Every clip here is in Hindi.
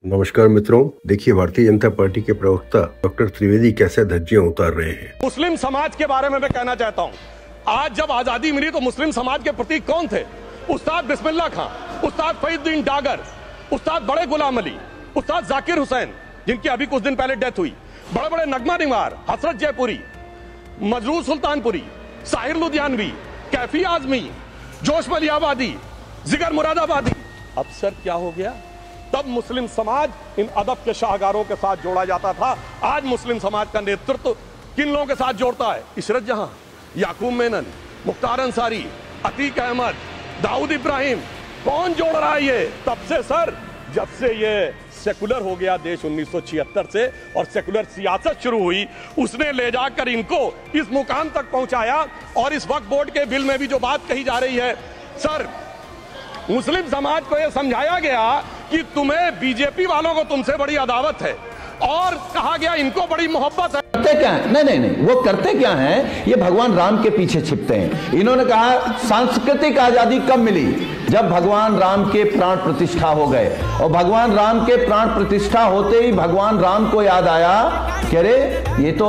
नमस्कार मित्रों, देखिए भारतीय जनता पार्टी के प्रवक्ता डॉक्टर त्रिवेदी कैसे धज्जियां उतार रहे हैं। मुस्लिम समाज के बारे में मैं कहना चाहता हूं, आज जब आजादी मिली तो मुस्लिम समाज के प्रतीक कौन थे? उस्ताद बिस्मिल्लाह खां, उस्ताद फरीदुद्दीन डागर, उस्ताद बड़े गुलाम अली, उस्ताद जाकिर हुसैन, जिनकी अभी कुछ दिन पहले डेथ हुई, बड़े बड़े नगमा निवार, हसरत जयपुरी, मजरूर सुल्तानपुरी, साहिर लुधियानवी, कैफी आजमी, जोश मलियाबादी, जिगर मुरादाबादी। अब सर क्या हो गया? तब मुस्लिम समाज इन अदब के शाहकारों के साथ जोड़ा जाता था। आज मुस्लिम समाज का नेतृत्व किन लोगों के साथ जोड़ता है? इशरत जहां, याकूब मेनन, मुख्तार अंसारी, अतीक अहमद, दाऊद इब्राहिम। कौन जोड़ रहा है ये? तब से सर, जब से ये सेकुलर हो गया देश 1976 से और सेकुलर सियासत शुरू हुई, उसने ले जाकर इनको इस मुकाम तक पहुंचाया। और इस वक्फ बोर्ड के बिल में भी जो बात कही जा रही है, सर मुस्लिम समाज को यह समझाया गया कि तुम्हें बीजेपी वालों को तुमसे बड़ी अदावत है और कहा गया इनको बड़ी मोहब्बत है। करते क्या है? नहीं, वो करते क्या हैं? ये भगवान राम के पीछे छिपते हैं। इन्होंने कहा सांस्कृतिक आजादी कब मिली? जब भगवान राम के प्राण प्रतिष्ठा हो गए। और भगवान राम के प्राण प्रतिष्ठा होते ही भगवान राम को याद आया कि अरे ये तो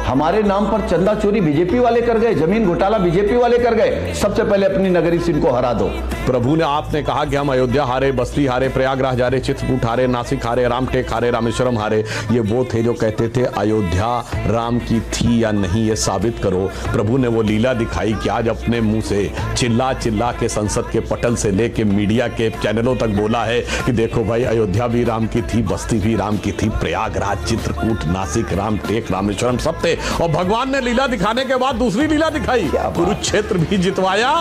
हमारे नाम पर चंदा चोरी बीजेपी वाले कर गए, जमीन घोटाला बीजेपी वाले कर गए, सबसे पहले अपनी नगरी से इनको हरा दो। प्रभु ने आपने कहा कि हम अयोध्या हारे, बस्ती हारे, प्रयागराज हारे, चित्रकूट हारे, नासिक हारे, रामटेक हारे, रामेश्वरम हारे। ये वो थे जो कहते थे अयोध्या राम की थी या नहीं, ये साबित करो। प्रभु ने वो लीला दिखाई कि आज अपने मुंह से चिल्ला चिल्ला के संसद के पटल से लेके मीडिया के चैनलों तक बोला है कि देखो भाई, अयोध्या भी राम की थी, बस्ती भी राम की थी, प्रयागराज, चित्रकूट, नासिक, रामटेक, रामेश्वरम सब थे। और भगवान ने लीला दिखाने के बाद दूसरी लीला दिखाई, कुरुक्षेत्र भी जितवाया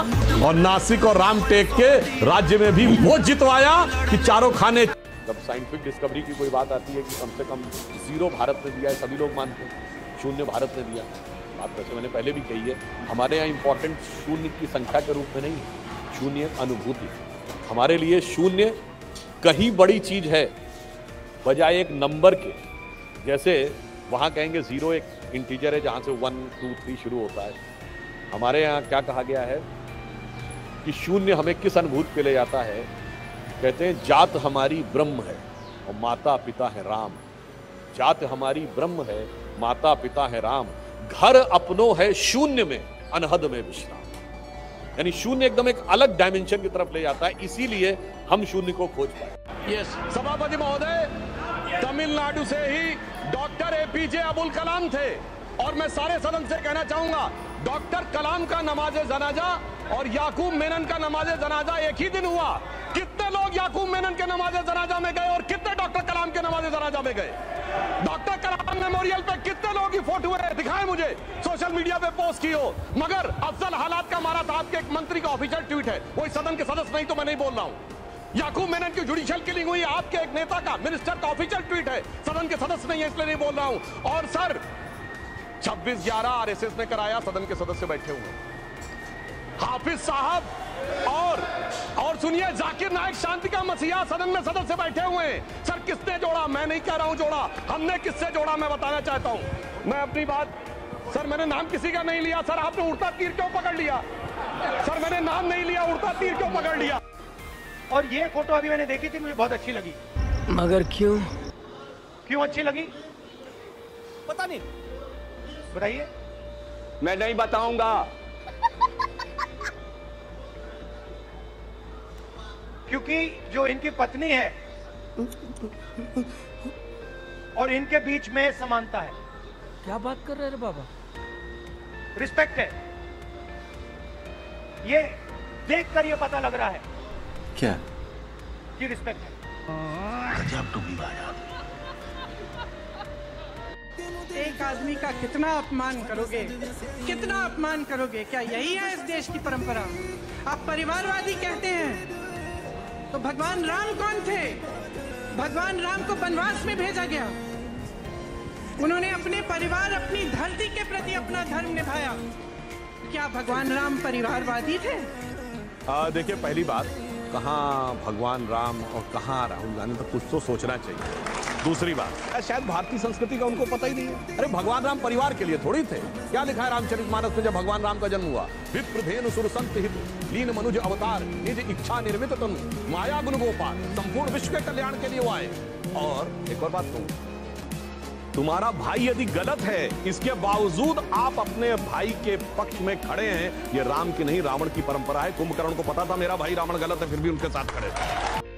और नासिक और रामटेक के राज्य में भी वो जितवाया कि चारों खाने। जब साइंटिफिक डिस्कवरी की कोई बात आती है कि कम से कम 0 भारत ने दिया है, सभी लोग मानते हैं, 0 भारत ने दिया। बात वैसे मैंने पहले भी कही है, हमारे यहाँ इंपॉर्टेंट शून्य की संख्या के रूप में नहीं है, शून्य अनुभूति। हमारे लिए शून्य कहीं बड़ी चीज है बजाय एक नंबर के। जैसे वहाँ कहेंगे 0 एक इंटीजर है जहाँ से 1, 2, 3 शुरू होता है। हमारे यहाँ क्या कहा गया है कि शून्य हमें किस अनुभूति पे ले जाता है? कहते हैं जात हमारी ब्रह्म है और माता पिता है राम। जात हमारी ब्रह्म है, माता पिता है राम, घर अपनो है शून्य में, अनहद में विश्राम। यानी शून्य एकदम एक अलग डायमेंशन की तरफ ले जाता है, इसीलिए हम शून्य को खोज पाए। यस, सभापति महोदय, तमिलनाडु से ही डॉक्टर एपीजे अब्दुल कलाम थे और मैं सारे सदन से कहना चाहूंगा, डॉक्टर कलाम का नमाज जनाजा और याकूब मेनन का नमाज जनाजा एक ही दिन हुआ। कितने लोग याकूब मेनन के नमाज जनाजा में गए और कितने डॉक्टर कलाम के नमाज जनाजा में गए? डॉक्टर कलाम मेमोरियल पे कितने लोग की फोटो है? दिखाएं मुझे, सोशल मीडिया पे पोस्ट की हो। मगर अफजल हालात का मारा था आपके एक मंत्री का ऑफिशियल ट्वीट है, वो सदन के सदस्य नहीं तो मैं नहीं बोल रहा हूं। याकूब मेनन की जुडिशियल किलिंग हुई आपके एक नेता का, मिनिस्टर का ऑफिशियल ट्वीट है, सदन के सदस्य नहीं है इसलिए नहीं बोल रहा हूं। और सर 26/11 आरएसएस ने कराया, सदन के सदस्य बैठे हुए, हाफिज साहब और सुनिए जाकिर नायक शांति का मसीहा सदन में सदस्य बैठे हुए हैं। सर किसने जोड़ा? मैं नहीं कह रहा हूं जोड़ा, हमने किससे जोड़ा मैं बताना चाहता हूं। मैं अपनी बात, सर मैंने नाम किसी का नहीं लिया। सर आपने उड़ता तीर क्यों पकड़ लिया? सर मैंने नाम नहीं लिया, उड़ता तीर क्यों पकड़ लिया? और ये फोटो अभी मैंने देखी थी, मुझे बहुत अच्छी लगी। मगर क्यों अच्छी लगी पता नहीं, बताइए। मैं नहीं बताऊंगा। क्योंकि जो इनकी पत्नी है और इनके बीच में समानता है। क्या बात कर रहे हैं बाबा? रिस्पेक्ट है, ये देखकर ये पता लग रहा है क्या कि रिस्पेक्ट है। एक आदमी का कितना अपमान करोगे, कितना अपमान करोगे? क्या यही है इस देश की परंपरा? आप परिवारवादी कहते हैं, तो भगवान राम कौन थे? भगवान राम को वनवास में भेजा गया, उन्होंने अपने परिवार, अपनी धरती के प्रति अपना धर्म निभाया। क्या भगवान राम परिवारवादी थे? देखिए, पहली बात, कहाँ भगवान राम और कहाँ राहुल गांधी, तो कुछ तो सोचना चाहिए। दूसरी बात, शायद भारतीय संस्कृति का उनको पता ही नहीं है। अरे भगवान राम परिवार के लिए थोड़ी थे। क्या लिखा है रामचरितमानस में जब भगवान राम का जन्म हुआ? विप्र धेनु सुर संत हित लीन मनुज अवतार निज इच्छा निर्मित तनु माया गुण गोपाल, संपूर्ण विश्व के कल्याण के लिए वो आए। और एक और बात कहूं, तुम्हारा भाई यदि गलत है, इसके बावजूद आप अपने भाई के पक्ष में खड़े हैं, ये राम की नहीं रावण की परंपरा है। कुंभकर्ण को पता था मेरा भाई रावण गलत है, फिर भी उनके साथ खड़े थे।